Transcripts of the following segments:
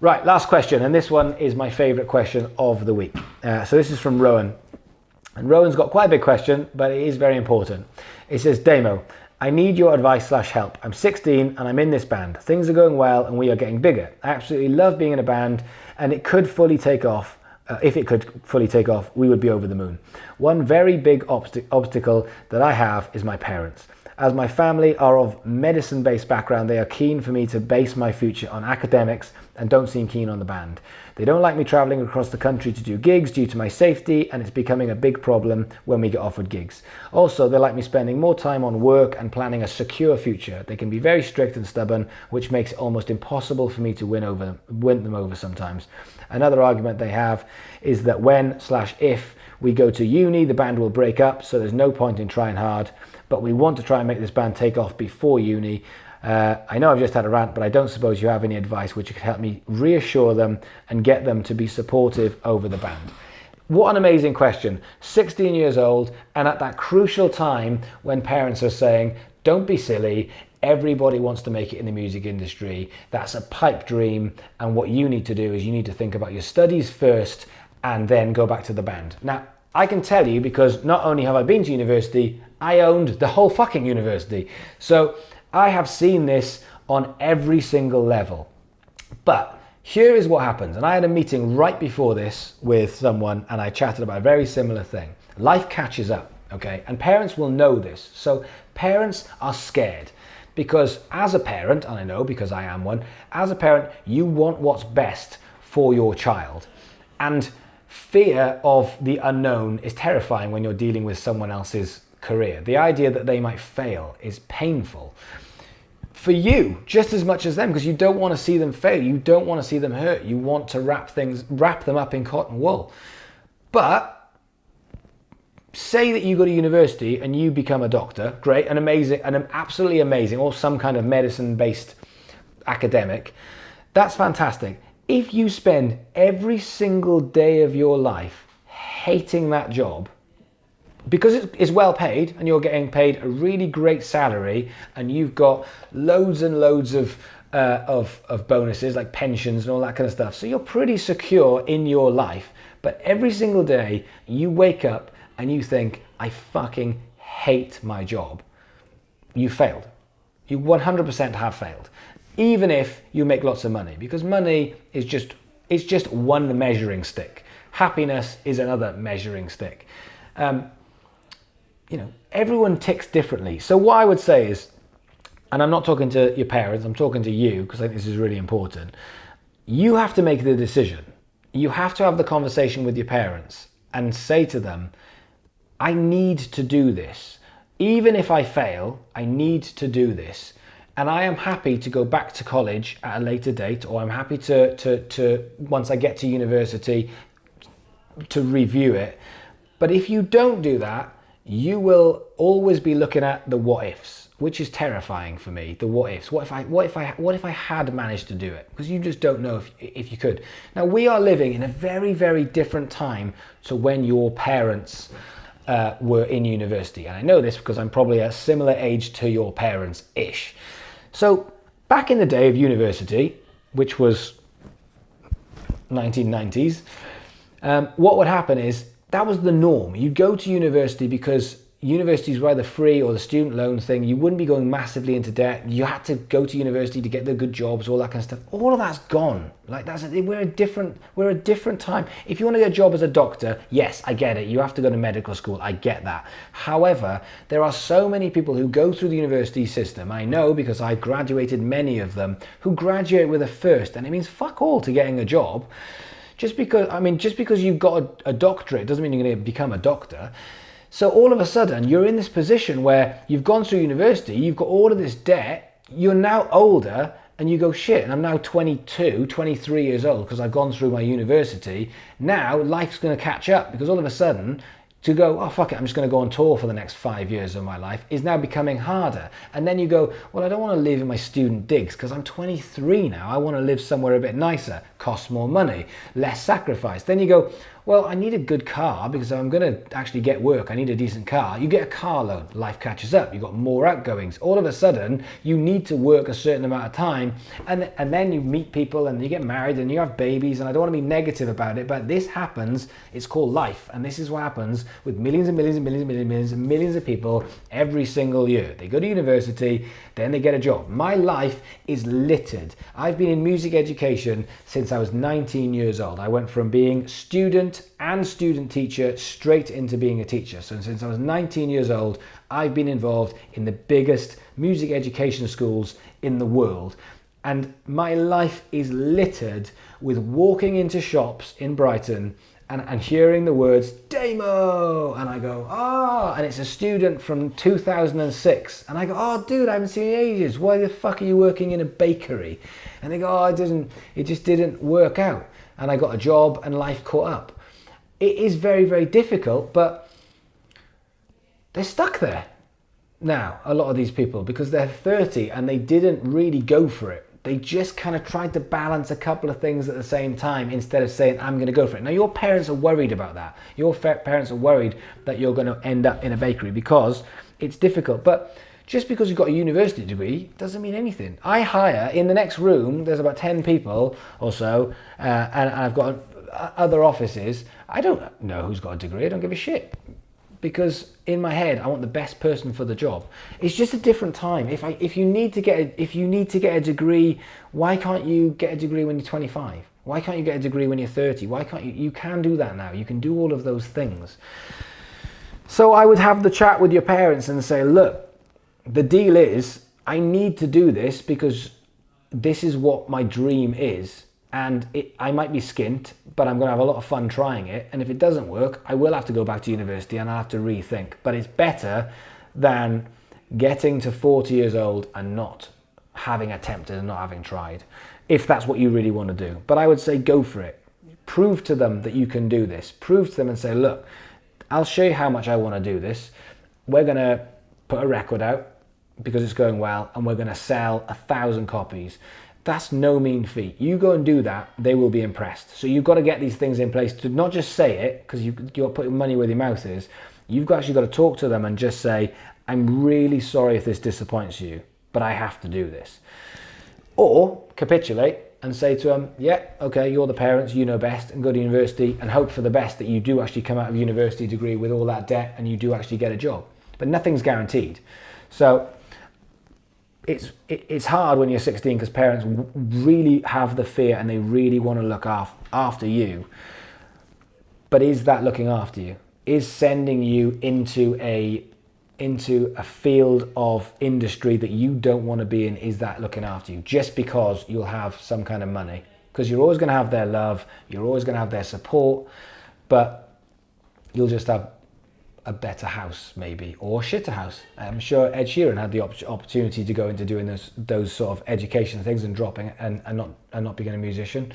Right, last question, and this one is my favourite question of the week. So this is from Rowan. And Rowan's got quite a big question, but it is very important. It says, Damo, I need your advice/help. I'm 16 and I'm in this band. Things are going well and we are getting bigger. I absolutely love being in a band and it could fully take off. If it could fully take off, we would be over the moon. One very big obstacle that I have is my parents. As my family are of medicine-based background, they are keen for me to base my future on academics and don't seem keen on the band. They don't like me traveling across the country to do gigs due to my safety, and it's becoming a big problem when we get offered gigs. Also, they like me spending more time on work and planning a secure future. They can be very strict and stubborn, which makes it almost impossible for me to win them over sometimes. Another argument they have is that when/if we go to uni, the band will break up, so there's no point in trying hard. But we want to try and make this band take off before uni. I know I've just had a rant, but I don't suppose you have any advice which could help me reassure them and get them to be supportive over the band. What an amazing question. 16 years old, and at that crucial time when parents are saying, don't be silly, everybody wants to make it in the music industry. That's a pipe dream, and what you need to do is you need to think about your studies first and then go back to the band. Now, I can tell you, because not only have I been to university, I owned the whole fucking university. So I have seen this on every single level. But here is what happens. And I had a meeting right before this with someone and I chatted about a very similar thing. Life catches up, okay? And parents will know this. So parents are scared because as a parent, and I know because I am one, as a parent, you want what's best for your child. And fear of the unknown is terrifying when you're dealing with someone else's career. The idea that they might fail is painful for you just as much as them, because you don't want to see them fail. You don't want to see them hurt. You want to wrap them up in cotton wool. But say that you go to university and you become a doctor, great and amazing and absolutely amazing, or some kind of medicine-based academic. That's fantastic. If you spend every single day of your life hating that job, because it's well paid and you're getting paid a really great salary and you've got loads and loads of bonuses like pensions and all that kind of stuff, so you're pretty secure in your life, but every single day you wake up and you think, I fucking hate my job, you failed. You 100% have failed. Even if you make lots of money, because money is just one measuring stick. Happiness is another measuring stick. You know, everyone ticks differently. So what I would say is, and I'm not talking to your parents, I'm talking to you, because I think this is really important. You have to make the decision. You have to have the conversation with your parents and say to them, I need to do this. Even if I fail, I need to do this. And I am happy to go back to college at a later date, or I'm happy to once I get to university, to review it. But if you don't do that, you will always be looking at the what ifs, which is terrifying for me. The what ifs. What if I had managed to do it? Because you just don't know if you could. Now we are living in a very, very different time to when your parents were in university. And I know this because I'm probably a similar age to your parents-ish. So back in the day of university, which was 1990s, what would happen is that was the norm. You'd go to university because universities were either free or the student loan thing. You wouldn't be going massively into debt. You had to go to university to get the good jobs, all that kind of stuff. All of that's gone. Like we're a different time. If you want to get a job as a doctor, yes, I get it. You have to go to medical school. I get that. However, there are so many people who go through the university system. I know because I graduated many of them who graduate with a first, and it means fuck all to getting a job. Just because you've got a doctorate doesn't mean you're going to become a doctor. So all of a sudden, you're in this position where you've gone through university, you've got all of this debt, you're now older, and you go, shit, and I'm now 22, 23 years old because I've gone through my university. Now life's going to catch up, because all of a sudden, to go, oh, fuck it, I'm just going to go on tour for the next 5 years of my life is now becoming harder. And then you go, well, I don't want to live in my student digs because I'm 23 now. I want to live somewhere a bit nicer. costs more money, less sacrifice. Then you go, well, I need a good car because I'm going to actually get work. I need a decent car. You get a car loan, life catches up. You've got more outgoings. All of a sudden, you need to work a certain amount of time, and then you meet people and you get married and you have babies, and I don't want to be negative about it, but this happens. It's called life, and this is what happens with millions and millions and millions and millions and millions of people every single year. They go to university, then they get a job. My life is littered. I've been in music education since I was 19 years old. I went from being student and student teacher straight into being a teacher. So since I was 19 years old, I've been involved in the biggest music education schools in the world. And my life is littered with walking into shops in Brighton and hearing the words Damo, and I go, oh, and it's a student from 2006, and I go, oh dude, I haven't seen you in ages, why the fuck are you working in a bakery? And they go, oh, it just didn't work out, and I got a job and life caught up. It is very, very difficult, but they're stuck there now, a lot of these people, because they're 30 and they didn't really go for it. They just kind of tried to balance a couple of things at the same time instead of saying, I'm going to go for it. Now, your parents are worried about that. Your parents are worried that you're going to end up in a bakery because it's difficult. But just because you've got a university degree doesn't mean anything. I hire, in the next room, there's about 10 people or so, and I've got other offices. I don't know who's got a degree. I don't give a shit. Because in my head, I want the best person for the job. It's just a different time. If you need to get a degree, why can't you get a degree when you're 25? Why can't you get a degree when you're 30? Why can't you? You can do that now. You can do all of those things. So I would have the chat with your parents and say, look, the deal is I need to do this because this is what my dream is. And I might be skint, but I'm going to have a lot of fun trying it. And if it doesn't work, I will have to go back to university and I'll have to rethink. But it's better than getting to 40 years old and not having attempted and not having tried, if that's what you really want to do. But I would say go for it. Prove to them that you can do this. Prove to them and say, look, I'll show you how much I want to do this. We're going to put a record out because it's going well, and we're going to sell 1,000 copies. That's no mean feat. You go and do that, they will be impressed. So you've got to get these things in place to not just say it, because you're putting money where your mouth is. You've actually got to talk to them and just say, I'm really sorry if this disappoints you, but I have to do this. Or capitulate and say to them, yeah, okay, you're the parents, you know best, and go to university and hope for the best that you do actually come out of university degree with all that debt and you do actually get a job. But nothing's guaranteed. So it's hard when you're 16 because parents really have the fear and they really want to look after you. But is that looking after you? Is sending you into a field of industry that you don't want to be in, is that looking after you? Just because you'll have some kind of money. Because you're always going to have their love, you're always going to have their support, but you'll just have a better house maybe, or a shitter house. I'm sure Ed Sheeran had the opportunity to go into doing those sort of education things and dropping and not being a musician.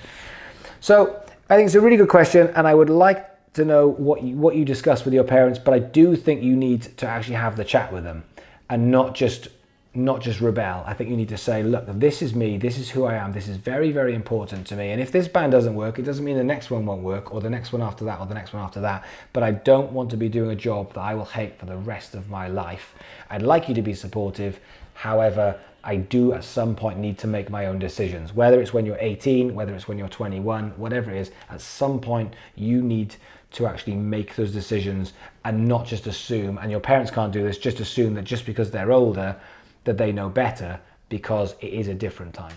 So I think it's a really good question, and I would like to know what you discuss with your parents, but I do think you need to actually have the chat with them and not just rebel. I think you need to say, look, this is me, this is who I am, this is very, very important to me, and if this band doesn't work, it doesn't mean the next one won't work, or the next one after that, or the next one after that, but I don't want to be doing a job that I will hate for the rest of my life. I'd like you to be supportive, however, I do at some point need to make my own decisions, whether it's when you're 18, whether it's when you're 21, whatever it is, at some point you need to actually make those decisions and not just assume, and your parents can't do this, just assume that just because they're older, that they know better, because it is a different time.